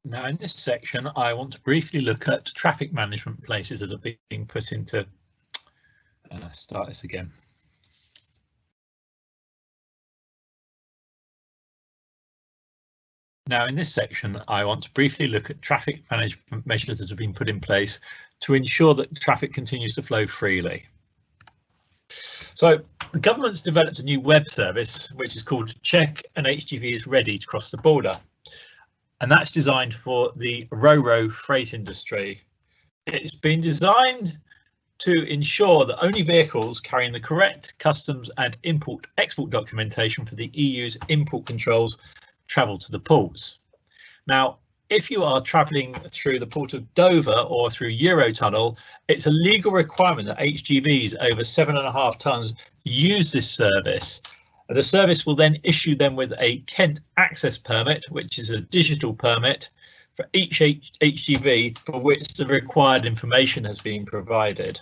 Now, in this section, I want to briefly look at traffic management places that are being put into. Start this again. Now, in this section, I want to briefly look at traffic management measures that have been put in place to ensure that traffic continues to flow freely. So the government's developed a new web service, which is called Check and HGV is Ready to Cross the Border. And that's designed for the Ro-Ro freight industry. It's been designed to ensure that only vehicles carrying the correct customs and import-export documentation for the EU's import controls travel to the ports. Now, if you are travelling through the port of Dover or through Eurotunnel, it's a legal requirement that HGVs over 7.5 tonnes use this service. The service will then issue them with a Kent access permit, which is a digital permit for each HGV for which the required information has been provided.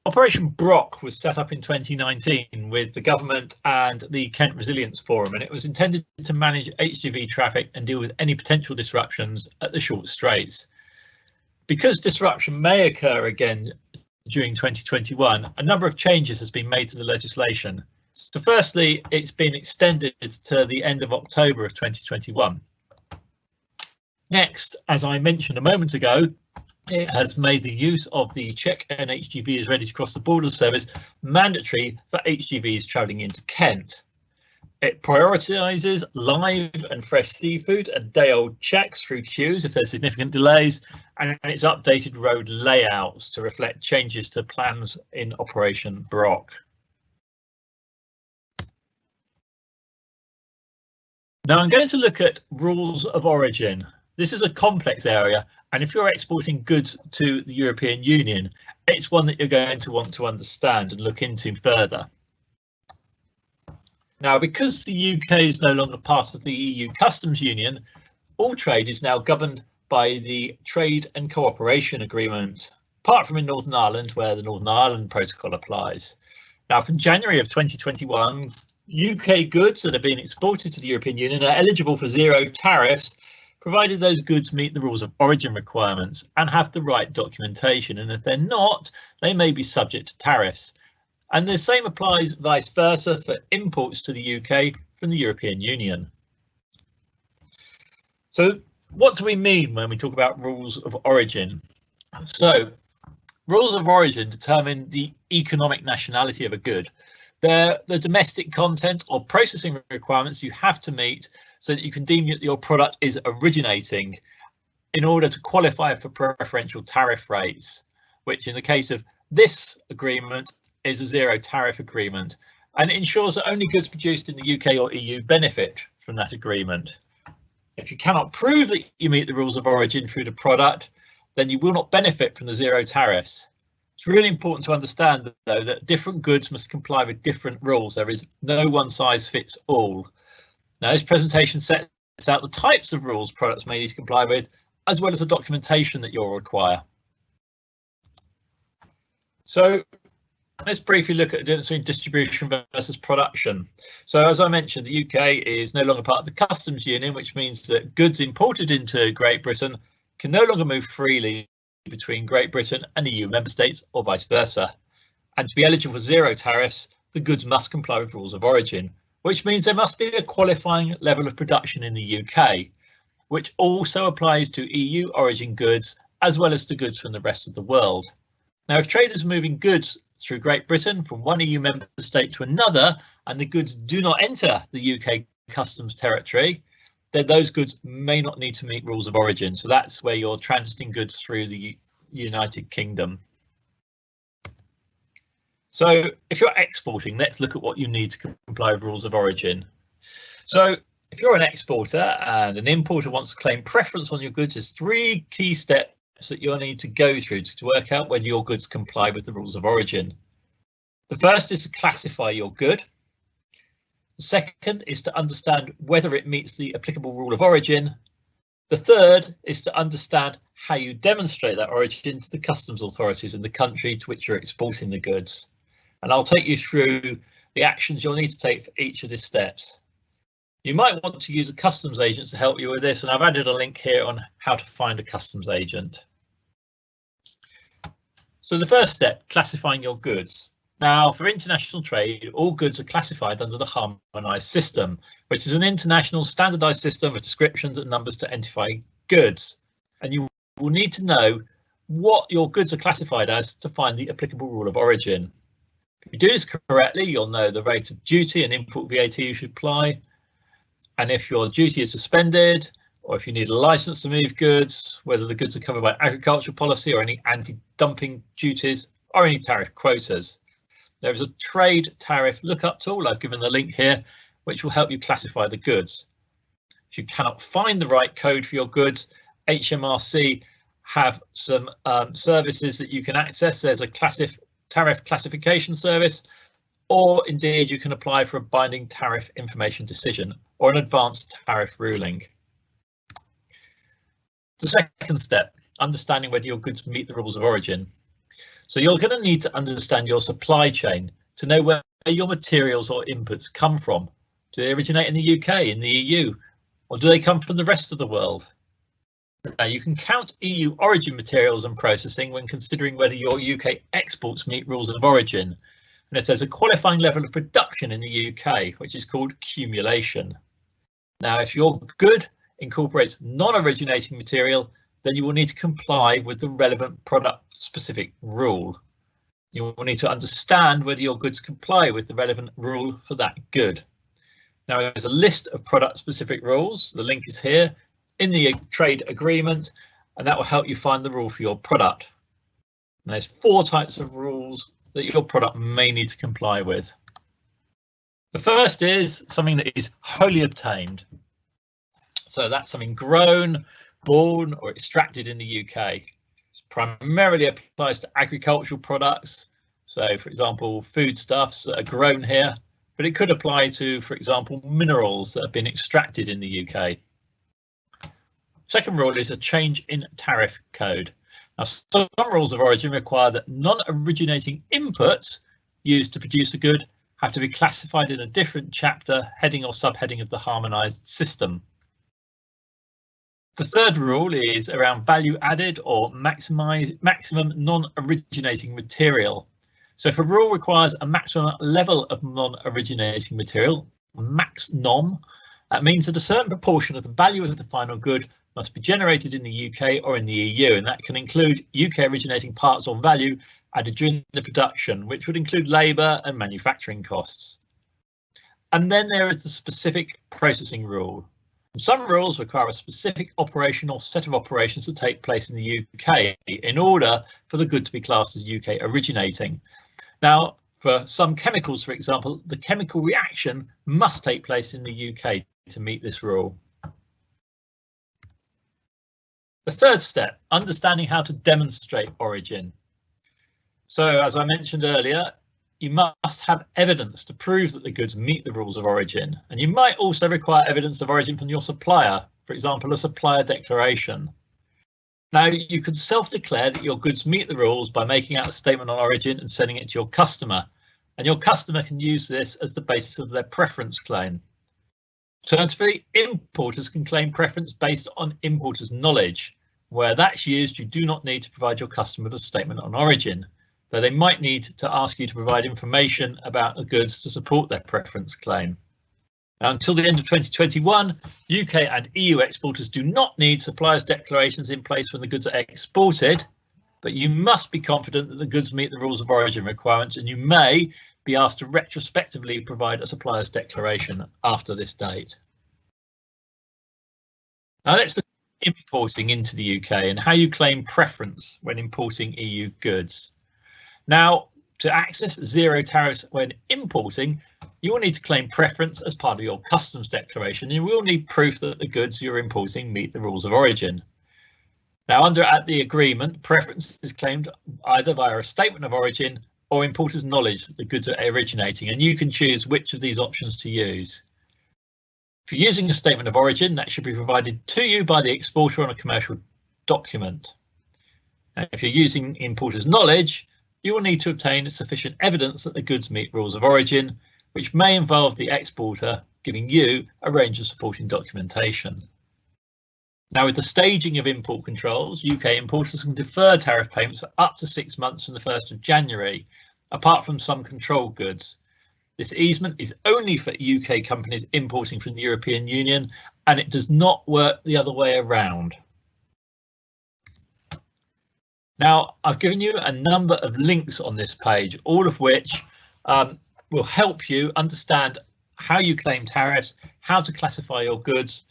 Operation Brock was set up in 2019 with the government and the Kent Resilience Forum, and it was intended to manage HGV traffic and deal with any potential disruptions at the short straits. Because disruption may occur again during 2021, a number of changes has been made to the legislation. So firstly, it's been extended to the end of October of 2021. Next, as I mentioned a moment ago, it has made the use of the Check and HGV is Ready to Cross the Border service mandatory for HGVs travelling into Kent. It prioritises live and fresh seafood and day-old checks through queues if there's significant delays, and it's updated road layouts to reflect changes to plans in Operation Brock. Now I'm going to look at rules of origin. This is a complex area, and if you're exporting goods to the European Union, it's one that you're going to want to understand and look into further. Now, because the UK is no longer part of the EU Customs Union, all trade is now governed by the Trade and Cooperation Agreement, apart from in Northern Ireland, where the Northern Ireland Protocol applies. Now, from January of 2021, UK goods that are being exported to the European Union are eligible for zero tariffs, provided those goods meet the rules of origin requirements and have the right documentation. And if they're not, they may be subject to tariffs. And the same applies vice versa for imports to the UK from the European Union. So what do we mean when we talk about rules of origin? So rules of origin determine the economic nationality of a good. They're the domestic content or processing requirements you have to meet so that you can deem that your product is originating in order to qualify for preferential tariff rates, which in the case of this agreement is a zero tariff agreement, and it ensures that only goods produced in the UK or EU benefit from that agreement. If you cannot prove that you meet the rules of origin through the product, then you will not benefit from the zero tariffs. It's really important to understand, though, that different goods must comply with different rules. There is no one size fits all. Now, this presentation sets out the types of rules products may need to comply with, as well as the documentation that you'll require. So let's briefly look at the difference between distribution versus production. So as I mentioned, the UK is no longer part of the Customs Union, which means that goods imported into Great Britain can no longer move freely between Great Britain and EU member states or vice versa. And to be eligible for zero tariffs, the goods must comply with rules of origin, which means there must be a qualifying level of production in the UK, which also applies to EU origin goods as well as to goods from the rest of the world. Now, if traders are moving goods through Great Britain from one EU member state to another, and the goods do not enter the UK customs territory, then those goods may not need to meet rules of origin. So that's where you're transiting goods through the United Kingdom. So if you're exporting, let's look at what you need to comply with rules of origin. So if you're an exporter and an importer wants to claim preference on your goods, there's 3 key steps that you'll need to go through to work out whether your goods comply with the rules of origin. The first is to classify your good. The second is to understand whether it meets the applicable rule of origin. The third is to understand how you demonstrate that origin to the customs authorities in the country to which you're exporting the goods. And I'll take you through the actions you'll need to take for each of these steps. You might want to use a customs agent to help you with this, and I've added a link here on how to find a customs agent. So the first step, classifying your goods. Now, for international trade, all goods are classified under the harmonised system, which is an international standardised system of descriptions and numbers to identify goods. And you will need to know what your goods are classified as to find the applicable rule of origin. If you do this correctly, you'll know the rate of duty and import VAT you should apply. And if your duty is suspended, or if you need a license to move goods, whether the goods are covered by agricultural policy or any anti-dumping duties or any tariff quotas. There is a trade tariff lookup tool, I've given the link here, which will help you classify the goods. If you cannot find the right code for your goods, HMRC have some services that you can access. There's a tariff classification service, or indeed you can apply for a binding tariff information decision or an advanced tariff ruling. The second step, understanding whether your goods meet the rules of origin. So you're going to need to understand your supply chain to know where your materials or inputs come from. Do they originate in the UK, in the EU, or do they come from the rest of the world? Now, you can count EU origin materials and processing when considering whether your UK exports meet rules of origin. And if there's a qualifying level of production in the UK, which is called cumulation. Now, if your good incorporates non-originating material, then you will need to comply with the relevant product specific rule. You will need to understand whether your goods comply with the relevant rule for that good. Now, there's a list of product specific rules. The link is here in the trade agreement, and that will help you find the rule for your product. And there's 4 types of rules that your product may need to comply with. The first is something that is wholly obtained. So that's something grown, born or extracted in the UK. It primarily applies to agricultural products. So, for example, foodstuffs that are grown here, but it could apply to, for example, minerals that have been extracted in the UK. Second rule is a change in tariff code. Now, some rules of origin require that non-originating inputs used to produce a good have to be classified in a different chapter, heading or subheading of the harmonised system. The third rule is around value added or maximum non-originating material. So if a rule requires a maximum level of non-originating material, max nom, that means that a certain proportion of the value of the final good must be generated in the UK or in the EU, and that can include UK originating parts or value added during the production, which would include labour and manufacturing costs. And then there is the specific processing rule. Some rules require a specific operation or set of operations to take place in the UK in order for the good to be classed as UK originating. Now, for some chemicals, for example, the chemical reaction must take place in the UK to meet this rule. The third step, understanding how to demonstrate origin. So, as I mentioned earlier, you must have evidence to prove that the goods meet the rules of origin, and you might also require evidence of origin from your supplier, for example, a supplier declaration. Now, you can self-declare that your goods meet the rules by making out a statement on origin and sending it to your customer, and your customer can use this as the basis of their preference claim. Alternatively, importers can claim preference based on importers' knowledge. Where that's used, you do not need to provide your customer with a statement on origin, though they might need to ask you to provide information about the goods to support their preference claim. Now, until the end of 2021, UK and EU exporters do not need suppliers' declarations in place when the goods are exported, but you must be confident that the goods meet the rules of origin requirements, and you may be asked to retrospectively provide a supplier's declaration after this date. Now let's look at importing into the UK and how you claim preference when importing EU goods. Now, to access zero tariffs when importing, you will need to claim preference as part of your customs declaration. You will need proof that the goods you're importing meet the rules of origin. Now, under the agreement, preference is claimed either via a statement of origin or importer's knowledge that the goods are originating, and you can choose which of these options to use. If you're using a statement of origin, that should be provided to you by the exporter on a commercial document. And if you're using importer's knowledge, you will need to obtain sufficient evidence that the goods meet rules of origin, which may involve the exporter giving you a range of supporting documentation. Now, with the staging of import controls, UK importers can defer tariff payments for up to 6 months from the 1st of January, apart from some controlled goods. This easement is only for UK companies importing from the European Union, and it does not work the other way around. Now, I've given you a number of links on this page, all of which will help you understand how you claim tariffs, how to classify your goods,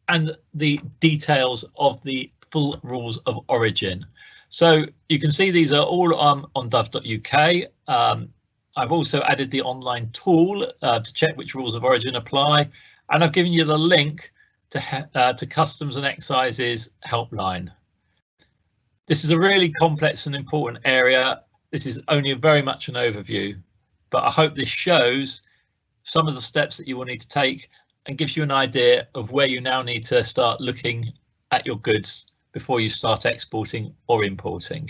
and the details of the full rules of origin. So you can see these are all on dove.uk. I've also added the online tool to check which rules of origin apply, and I've given you the link to Customs and Excise's helpline. This is a really complex and important area. This is only very much an overview, but I hope this shows some of the steps that you will need to take and gives you an idea of where you now need to start looking at your goods before you start exporting or importing.